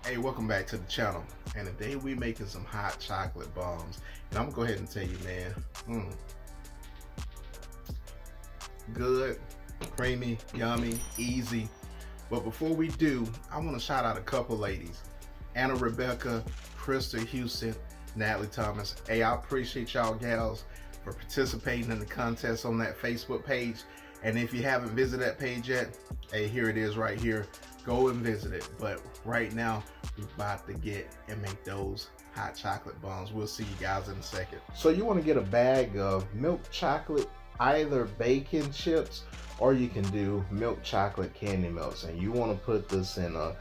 Hey, welcome back to the channel. And today we making some hot chocolate bombs. And I'm gonna go ahead and tell you, man, good, creamy, yummy, easy. But before we do, I want to shout out a couple ladies: Anna Rebecca, Krista Houston, Natalie Thomas. Hey, I appreciate y'all gals for participating in the contest on that Facebook page. And if you haven't visited that page yet, hey, here it is right here. Go and visit it. But right now, we're about to get and make those hot chocolate bombs. We'll see you guys in a second. So you want to get a bag of milk chocolate, either bacon chips, or you can do milk chocolate candy melts. And you want to put this in a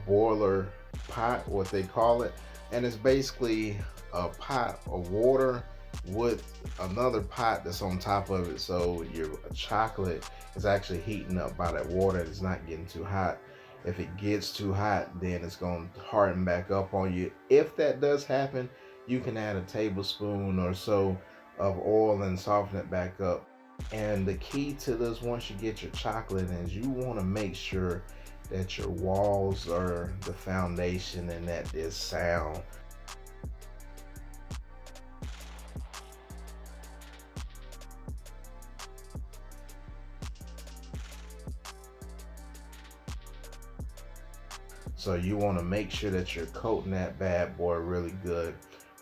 boiler pot, what they call it. And it's basically a pot of water with another pot that's on top of it, so your chocolate is actually heating up by that water. It's not getting too hot. If it gets too hot, then it's going to harden back up on you. If that does happen, you can add a tablespoon or so of oil and soften it back up. And the key to this, once you get your chocolate, is you want to make sure that your walls are the foundation and that there's sound. So you want to make sure that you're coating that bad boy really good.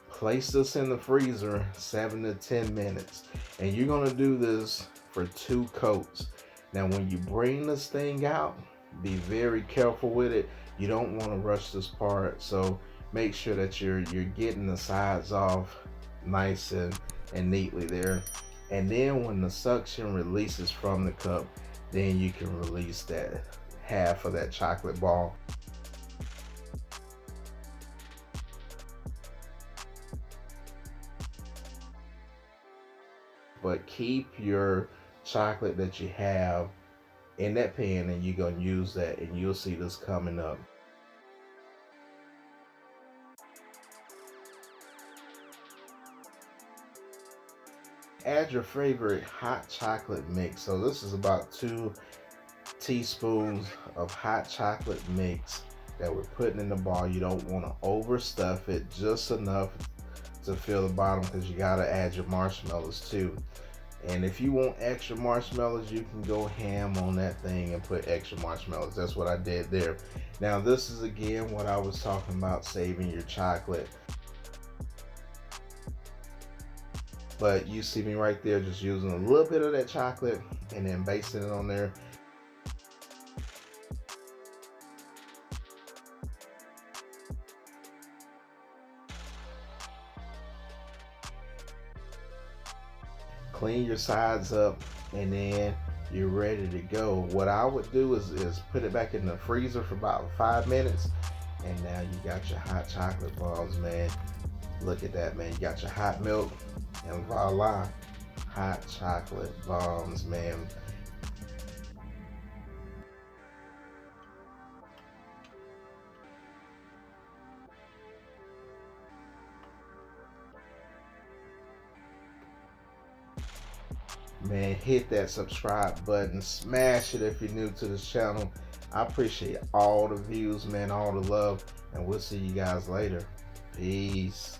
Place this in the freezer 7 to 10 minutes. And you're going to do this for 2 coats. Now when you bring this thing out, be very careful with it. You don't want to rush this part. So make sure that you're getting the sides off nice and neatly there. And then when the suction releases from the cup, then you can release that half of that chocolate ball. But keep your chocolate that you have in that pan, and you're going to use that, and you'll see this coming up. Add your favorite hot chocolate mix. So this is about 2 teaspoons of hot chocolate mix that we're putting in the ball. You don't want to overstuff it, just enough to fill the bottom, because you got to add your marshmallows too. And if you want extra marshmallows, you can go ham on that thing and put extra marshmallows. That's what I did there. Now this is again what I was talking about, saving your chocolate. But you see me right there just using a little bit of that chocolate and then basting it on there. Clean your sides up, and then you're ready to go. What I would do is put it back in the freezer for about 5 minutes, and now you got your hot chocolate balls, man. Look at that, man. You got your hot milk, and voila, hot chocolate bombs, man. Man, hit that subscribe button, smash it if you're new to this channel. I appreciate all the views, man, all the love, and we'll see you guys later. Peace.